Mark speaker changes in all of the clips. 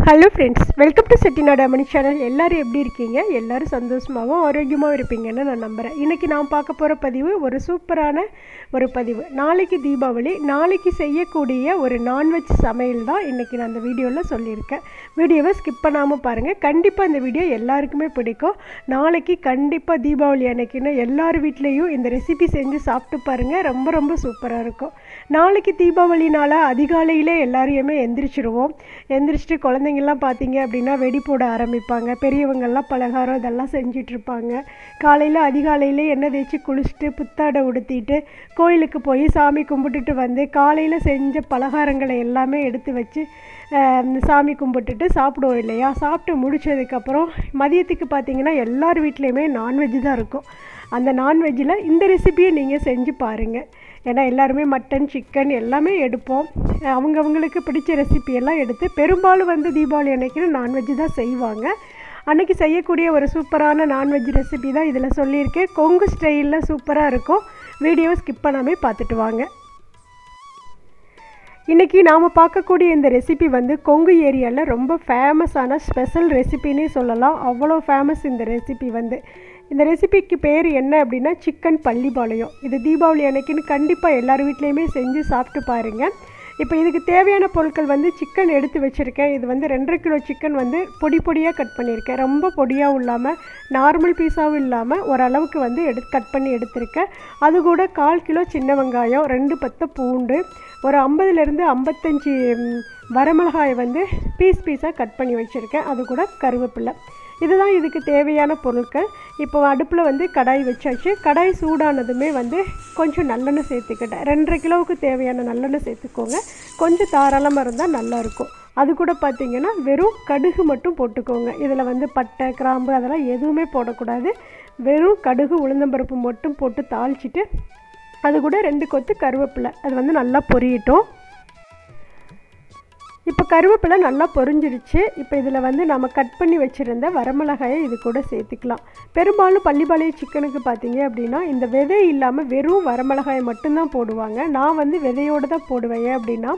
Speaker 1: Hello friends, welcome to Chettinad அம்மணி channel. எல்லோரும் எப்படி இருக்கீங்க? எல்லோரும் சந்தோஷமாகவும் ஆரோக்கியமாகவும் இருப்பீங்கன்னு நான் நம்புகிறேன். இன்றைக்கி நான் பார்க்க போகிற பதிவு ஒரு சூப்பரான ஒரு பதிவு. நாளைக்கு தீபாவளி, நாளைக்கு செய்யக்கூடிய ஒரு நான்வெஜ் சமையல் தான் இன்றைக்கி நான் அந்த வீடியோவில் சொல்லியிருக்கேன். வீடியோவை ஸ்கிப் பண்ணாமல் பாருங்கள். கண்டிப்பாக இந்த வீடியோ எல்லாருக்குமே பிடிக்கும். நாளைக்கு கண்டிப்பாக தீபாவளி அன்னைக்குன்னு எல்லார் வீட்லேயும் இந்த ரெசிபி செஞ்சு சாப்பிட்டு பாருங்கள். ரொம்ப ரொம்ப சூப்பராக இருக்கும். நாளைக்கு தீபாவளினால் அதிகாலையிலே எல்லாரையுமே எந்திரிச்சிட்டு குழந்தைங்கள்லாம் பார்த்தீங்க அப்படின்னா வெடி போட ஆரம்பிப்பாங்க. பெரியவங்கள்லாம் பலகாரம் இதெல்லாம் செஞ்சிட்ருப்பாங்க. காலையில் அதிகாலையிலே எண்ணெய் தேய்ச்சி குளிச்சுட்டு புத்தாடை உடுத்திட்டு கோயிலுக்கு போய் சாமி கும்பிட்டுட்டு வந்து காலையில் செஞ்ச பலகாரங்களை எல்லாமே எடுத்து வச்சு சாமி கும்பிட்டுட்டு சாப்பிடுவோம் இல்லையா? சாப்பிட்டு முடித்ததுக்கப்புறம் மதியத்துக்கு பார்த்திங்கன்னா எல்லார் வீட்லேயுமே நான்வெஜ் தான் இருக்கும். அந்த நான்வெஜ்ஜில் இந்த ரெசிபியை நீங்கள் செஞ்சு பாருங்கள். ஏன்னா எல்லாருமே மட்டன், சிக்கன் எல்லாமே எடுப்போம். அவங்களுக்கு பிடிச்ச ரெசிபியெல்லாம் எடுத்து பெரும்பாலும் வந்து தீபாவளி அன்னைக்கு நான்வெஜ் தான் செய்வாங்க. அன்றைக்கி செய்யக்கூடிய ஒரு சூப்பரான நான்வெஜ் ரெசிபி தான் இதில் சொல்லியிருக்கேன். கொங்கு ஸ்டைலில் சூப்பராக இருக்கும். வீடியோவை ஸ்கிப் பண்ணாமல் பார்த்துட்டு வாங்க. இன்றைக்கி நாம் பார்க்கக்கூடிய இந்த ரெசிபி வந்து கொங்கு ஏரியாவில் ரொம்ப ஃபேமஸான ஸ்பெஷல் ரெசிபின்னே சொல்லலாம். அவ்வளோ ஃபேமஸ் இந்த ரெசிபி வந்து. இந்த ரெசிபிக்கு பேர் என்ன அப்படின்னா சிக்கன் பள்ளிப்பாளையம். இது தீபாவளி அன்னைக்குன்னு கண்டிப்பாக எல்லார் வீட்லேயுமே செஞ்சு சாப்பிட்டு பாருங்கள். இப்போ இதுக்கு தேவையான பொருட்கள் வந்து சிக்கன் எடுத்து வச்சுருக்கேன். இது வந்து 2.5 கிலோ சிக்கன் வந்து பொடியாக கட் பண்ணியிருக்கேன். ரொம்ப பொடியாகவும் இல்லாமல் நார்மல் பீஸாகவும் இல்லாமல் ஓரளவுக்கு வந்து கட் பண்ணி எடுத்திருக்கேன். அது கூட 1/4 கிலோ சின்ன வெங்காயம், 2 பத்தை பூண்டு, ஒரு 50லேருந்து 55 வரமிளகாயை வந்து பீஸாக கட் பண்ணி வச்சுருக்கேன். அது கூட கருவேப்பிலை. இதுதான் இதுக்கு தேவையான பொருட்கள். இப்போ அடுப்பில் வந்து கடாய் வச்சாச்சு. கடாய் சூடானதுமே வந்து கொஞ்சம் நல்லெண்ணெய் சேர்த்துக்கிட்டேன். 2.5 கிலோவுக்கு தேவையான நல்லெண்ணெய் சேர்த்துக்கோங்க. கொஞ்சம் தாராளமாக இருந்தால் நல்லாயிருக்கும். அது கூட பார்த்திங்கன்னா வெறும் கடுகு மட்டும் போட்டுக்கோங்க. இதில் வந்து பட்டை, கிராம்பு அதெல்லாம் எதுவுமே போடக்கூடாது. வெறும் கடுகு, உளுந்தம்பருப்பு மட்டும் போட்டு தாளிச்சிட்டு அது கூட 2 கொத்து கருவேப்பிலை அது வந்து நல்லா பொரியட்டும். இப்போ கருவேப்பிலை நல்லா பொரிஞ்சிருச்சு. இப்போ இதில் வந்து நம்ம கட் பண்ணி வச்சுருந்த வரமிளகாயை இது கூட சேர்த்துக்கலாம். பெரும்பாலும் பள்ளிப்பாளையம் சிக்கனுக்கு பார்த்தீங்க அப்படின்னா இந்த விதை இல்லாமல் வெறும் வரமிளகாயை மட்டும்தான் போடுவாங்க. நான் வந்து விதையோடு தான் போடுவேன். அப்படின்னா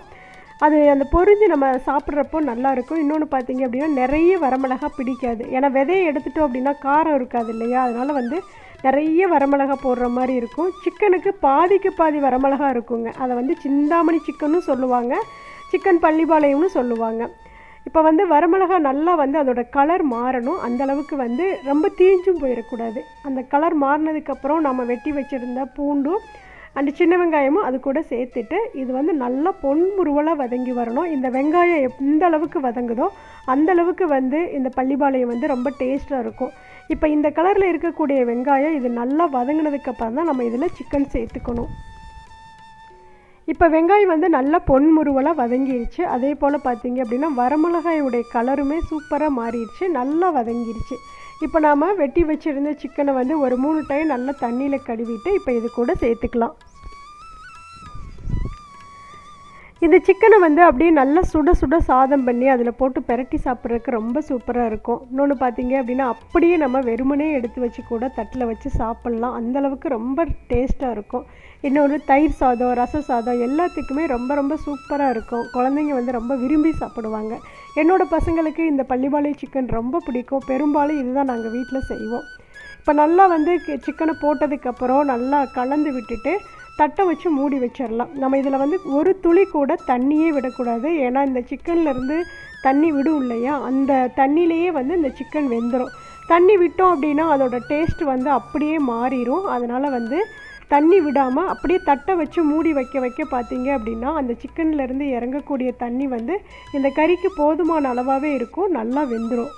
Speaker 1: அது அந்த பொரிஞ்சு நம்ம சாப்பிட்றப்போ நல்லாயிருக்கும். இன்னொன்று பார்த்தீங்க அப்படின்னா நிறைய வரமிளகா பிடிக்காது. ஏன்னா விதையை எடுத்துட்டோம் அப்படின்னா காரம் இருக்காது இல்லையா? அதனால் வந்து நிறைய வரமிளகா போடுற மாதிரி இருக்கும். சிக்கனுக்கு பாதிக்கு பாதி வரமிளகா இருக்குங்க. அதை வந்து சிந்தாமணி சிக்கனும் சொல்லுவாங்க, சிக்கன் பள்ளிப்பாளையம்னு சொல்லுவாங்க. இப்போ வந்து வரமிளகா நல்லா வந்து அதோட கலர் மாறணும். அந்தளவுக்கு வந்து ரொம்ப தீஞ்சும் போயிடக்கூடாது. அந்த கலர் மாறினதுக்கப்புறம் நம்ம வெட்டி வச்சுருந்த பூண்டும் அந்த சின்ன வெங்காயமும் அது கூட சேர்த்துட்டு இது வந்து நல்லா பொன்முருவலாக வதங்கி வரணும். இந்த வெங்காயம் எந்த அளவுக்கு வதங்குதோ அந்தளவுக்கு வந்து இந்த பள்ளிப்பாளையம் வந்து ரொம்ப டேஸ்ட்டாக இருக்கும். இப்போ இந்த கலரில் இருக்கக்கூடிய வெங்காயம் இது நல்லா வதங்கினதுக்கப்புறம் தான் நம்ம இதில் சிக்கன் சேர்த்துக்கணும். இப்போ வெங்காயம் வந்து நல்லா பொன்முருவலாக வதங்கிருச்சு. அதே போல் பார்த்தீங்க அப்படின்னா வரமிளகாயுடைய கலருமே சூப்பராக மாறிடுச்சு, நல்லா வதங்கிருச்சு. இப்போ நாம் வெட்டி வச்சுருந்த சிக்கனை வந்து ஒரு 3 டைம் நல்லா தண்ணியில் கழுவிட்டு இப்போ இது கூட சேர்த்துக்கலாம். இந்த சிக்கனை வந்து அப்படியே நல்லா சுட சாதம் பண்ணி அதில் போட்டு பெரட்டி சாப்பிட்றதுக்கு ரொம்ப சூப்பராக இருக்கும். இன்னொன்று பார்த்தீங்க அப்படின்னா அப்படியே நம்ம வெறுமனே எடுத்து வச்சு கூட தட்டில் வச்சு சாப்பிட்லாம். அந்தளவுக்கு ரொம்ப டேஸ்ட்டாக இருக்கும். இன்னொன்று தயிர் சாதம், ரச சாதம் எல்லாத்துக்குமே ரொம்ப ரொம்ப சூப்பராக இருக்கும். குழந்தைங்க வந்து ரொம்ப விரும்பி சாப்பிடுவாங்க. என்னோடய பசங்களுக்கு இந்த பள்ளிப்பாளையம் சிக்கன் ரொம்ப பிடிக்கும். பெரும்பாலும் இதுதான் நாங்கள் வீட்டில் செய்வோம். இப்போ நல்லா வந்து சிக்கனை போட்டதுக்கப்புறம் நல்லா கலந்து விட்டுட்டு தட்டை வச்சு மூடி வச்சிடலாம். நம்ம இதில் வந்து ஒரு துளி கூட தண்ணியே விடக்கூடாது. ஏன்னா இந்த சிக்கன்லேருந்து தண்ணி விடும் இல்லையா? அந்த தண்ணியிலேயே வந்து இந்த சிக்கன் வெந்துடும். தண்ணி விட்டோம் அப்படின்னா அதோட டேஸ்ட் வந்து அப்படியே மாறிடும். அதனால் வந்து தண்ணி விடாமல் அப்படியே தட்டை வச்சு மூடி வைக்க பார்த்தீங்க அப்படின்னா அந்த சிக்கன்லேருந்து இறங்கக்கூடிய தண்ணி வந்து இந்த கறிக்கு போதுமான அளவாகவே இருக்கும். நல்லா வெந்துடும்.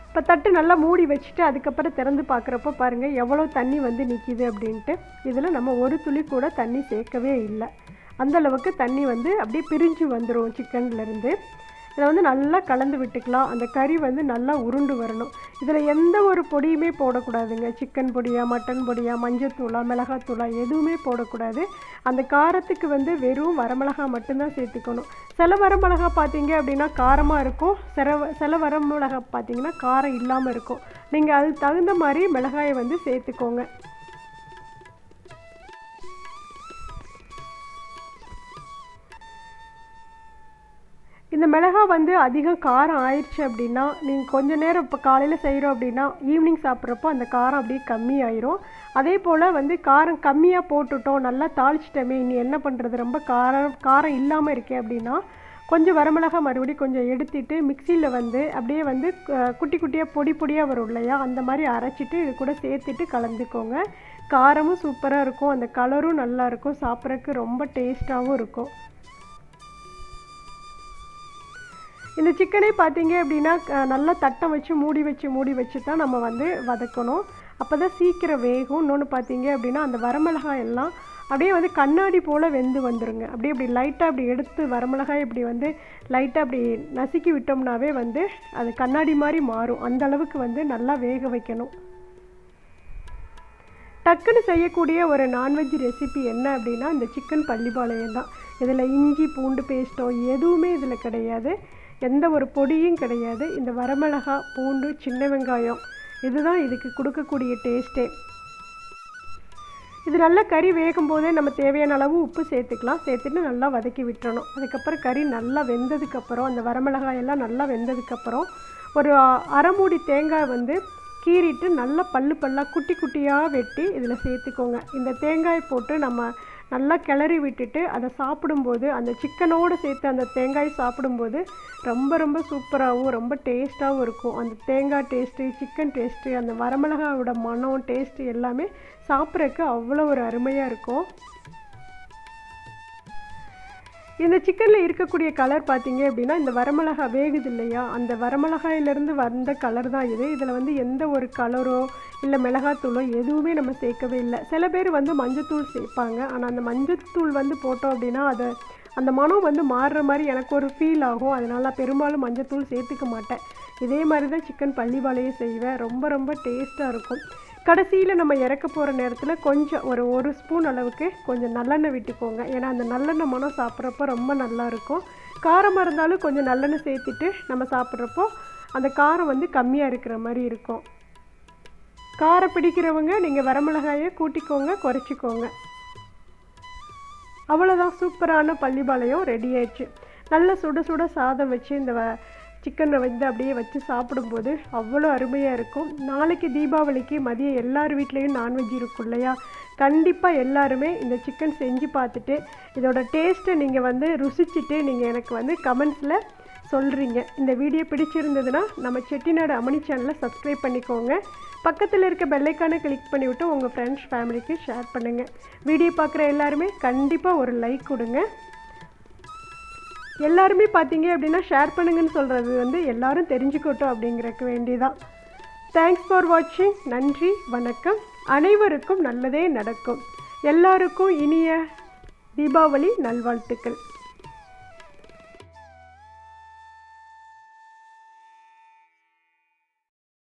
Speaker 1: இப்போ தட்டு நல்லா மூடி வச்சுட்டு அதுக்கப்புறம் திறந்து பார்க்குறப்போ பாருங்கள் எவ்வளோ தண்ணி வந்து நிற்கிது அப்படின்ட்டு. இதில் நம்ம ஒரு துளி கூட தண்ணி சேர்க்கவே இல்லை. அந்தளவுக்கு தண்ணி வந்து அப்படியே பிரிஞ்சு வந்துடும் சிக்கன்லேருந்து. இதை வந்து நல்லா கலந்து விட்டுக்கலாம். அந்த கறி வந்து நல்லா உருண்டு வரணும். இதில் எந்த ஒரு பொடியுமே போடக்கூடாதுங்க. சிக்கன் பொடியா, மட்டன் பொடியா, மஞ்சத்தூளா, மிளகாத்தூளா எதுவுமே போடக்கூடாது. அந்த காரத்துக்கு வந்து வெறும் வரமிளகா மட்டும்தான் சேர்த்துக்கணும். சில வரமிளகா பார்த்தீங்க அப்படின்னா காரமாக இருக்கும். சில வரமிளகா பார்த்தீங்கன்னா காரம் இல்லாமல் இருக்கும். நீங்கள் அதுக்கு தகுந்த மாதிரி மிளகாயை வந்து சேர்த்துக்கோங்க. இந்த மிளகாய் வந்து அதிகம் காரம் ஆயிடுச்சு அப்படின்னா நீங்கள் கொஞ்சம் நேரம் இப்போ காலையில் செய்கிறோம் அப்படின்னா ஈவினிங் சாப்பிட்றப்போ அந்த காரம் அப்படியே கம்மியாயிரும். அதே போல் வந்து காரம் கம்மியாக போட்டுட்டோம், நல்லா தாளிச்சிட்டோமே, இனி என்ன பண்ணுறது, ரொம்ப காரம் இல்லாமல் இருக்கே அப்படின்னா கொஞ்சம் வரமிளகாய் மறுபடியும் கொஞ்சம் எடுத்துட்டு மிக்சியில் வந்து அப்படியே வந்து குட்டி குட்டியாக பொடியாக வரும் இல்லையா, அந்த மாதிரி அரைச்சிட்டு இது கூட சேர்த்துட்டு கலந்துக்கோங்க. காரமும் சூப்பராக இருக்கும், அந்த கலரும் நல்லாயிருக்கும், சாப்பிட்றதுக்கு ரொம்ப டேஸ்ட்டாகவும் இருக்கும். இந்த சிக்கனே பார்த்தீங்க அப்படின்னா நல்லா தட்டை வச்சு மூடி வச்சு தான் நம்ம வந்து வதக்கணும். அப்போ தான் சீக்கிரம் வேகும். இன்னொன்று பார்த்தீங்க அப்படின்னா அந்த வரமிளகாய் எல்லாம் அப்படியே வந்து கண்ணாடி போல் வெந்து வந்துடுங்க. அப்படி லைட்டாக அப்படி எடுத்து வரமிளகாய் இப்படி வந்து லைட்டாக அப்படி நசுக்கி விட்டோம்னாவே வந்து அது கண்ணாடி மாதிரி மாறும். அந்த அளவுக்கு வந்து நல்லா வேக வைக்கணும். டக்குன்னு செய்யக்கூடிய ஒரு நான்வெஜ் ரெசிபி என்ன அப்படின்னா இந்த சிக்கன் பள்ளிப்பாளையம் தான். இதில் இஞ்சி பூண்டு பேஸ்ட்டோ எதுவுமே இதில் கிடையாது, எந்த ஒரு பொடியும் கிடையாது. இந்த வரமிளகாய், பூண்டு, சின்ன வெங்காயம் இதுதான் இதுக்கு கொடுக்கக்கூடிய டேஸ்ட்டே. இது நல்லா கறி வேகும் போதே நம்ம தேவையான அளவு உப்பு சேர்த்துக்கலாம். சேர்த்துட்டு நல்லா வதக்கி விட்டுறணும். அதுக்கப்புறம் கறி நல்லா வெந்ததுக்கப்புறம் அந்த வரமிளகாயெல்லாம் நல்லா வெந்ததுக்கப்புறம் ஒரு அரை மூடி தேங்காய் வந்து கீறிட்டு நல்லா பல்லாக குட்டி குட்டியாக வெட்டி இதில் சேர்த்துக்கோங்க. இந்த தேங்காய் போட்டு நம்ம நல்லா கிளறி விட்டுட்டு அதை சாப்பிடும்போது அந்த சிக்கனோடு சேர்த்து அந்த தேங்காய் சாப்பிடும்போது ரொம்ப ரொம்ப சூப்பராகவும் ரொம்ப டேஸ்ட்டாகவும் இருக்கும். அந்த தேங்காய் டேஸ்ட்டு, சிக்கன் டேஸ்ட்டு, அந்த வரமிளகாயோட மனம் டேஸ்ட்டு எல்லாமே சாப்பிட்றதுக்கு அவ்வளோ ஒரு அருமையாக இருக்கும். இந்த சிக்கனில் இருக்கக்கூடிய கலர் பார்த்தீங்க அப்படின்னா இந்த வரமிளகாய் வேகுது இல்லையா, அந்த வரமிளகாயிலேருந்து வந்த கலர் தான் இது. இதில் வந்து எந்த ஒரு கலரோ இல்லை மிளகாத்தூளோ எதுவுமே நம்ம சேர்க்கவே இல்லை. சில பேர் வந்து மஞ்சத்தூள் சேர்ப்பாங்க, ஆனால் அந்த மஞ்சத்தூள் வந்து போட்டோம் அப்படின்னா அதை அந்த மனம் வந்து மாறுற மாதிரி எனக்கு ஒரு ஃபீல் ஆகும். அதனால் நான் பெரும்பாலும் மஞ்சத்தூள் சேர்த்துக்க மாட்டேன். இதே மாதிரி தான் சிக்கன் பள்ளிப்பாளையம் செய்வேன். ரொம்ப ரொம்ப டேஸ்ட்டாக இருக்கும். கடைசியில் நம்ம இறக்க போகிற நேரத்தில் கொஞ்சம் ஒரு ஸ்பூன் அளவுக்கு கொஞ்சம் நல்லெண்ணெய் விட்டுக்கோங்க. ஏன்னா அந்த நல்லெண்ணெய் மனம் சாப்பிட்றப்போ ரொம்ப நல்லாயிருக்கும். காரமாக இருந்தாலும் கொஞ்சம் நல்லெண்ணெய் சேர்த்துட்டு நம்ம சாப்பிட்றப்போ அந்த காரம் வந்து கம்மியாக இருக்கிற மாதிரி இருக்கும். காரம் பிடிக்கிறவங்க நீங்கள் வரமிளகாயை கூட்டிக்கோங்க, குறைச்சிக்கோங்க. அவ்வளோதான், சூப்பரான பள்ளிப்பாளையம் ரெடி ஆயிடுச்சு. நல்ல சுட சுட சாதம் வச்சு இந்த சிக்கனை வந்து அப்படியே வச்சு சாப்பிடும்போது அவ்வளோ அருமையாக இருக்கும். நாளைக்கு தீபாவளிக்கு மதியம் எல்லார் வீட்லேயும் நான்வெஜ் இருக்கும் இல்லையா, கண்டிப்பாக எல்லாருமே இந்த சிக்கன் செஞ்சு பார்த்துட்டு இதோட டேஸ்ட்டை நீங்கள் வந்து ருசிச்சுட்டு நீங்கள் எனக்கு வந்து கமெண்ட்ஸில் சொல்கிறீங்க. இந்த வீடியோ பிடிச்சிருந்ததுன்னா நம்ம செட்டிநாடு அம்மணி சேனலை சப்ஸ்கிரைப் பண்ணிக்கோங்க. பக்கத்தில் இருக்க பெல்லைக்கானை கிளிக் பண்ணிவிட்டு உங்கள் ஃப்ரெண்ட்ஸ் ஃபேமிலிக்கு ஷேர் பண்ணுங்கள். வீடியோ பார்க்குற எல்லாருமே கண்டிப்பாக ஒரு லைக் கொடுங்க. எல்லாருமே பார்த்தீங்க அப்படின்னா ஷேர் பண்ணுங்கன்னு சொல்கிறது வந்து எல்லாரும் தெரிஞ்சுக்கட்டும் அப்படிங்கிறக்கு வேண்டிதான். தேங்க்ஸ் ஃபார் வாட்சிங். நன்றி, வணக்கம். அனைவருக்கும் நல்லதே நடக்கும். எல்லாருக்கும் இனிய தீபாவளி நல்வாழ்த்துக்கள்.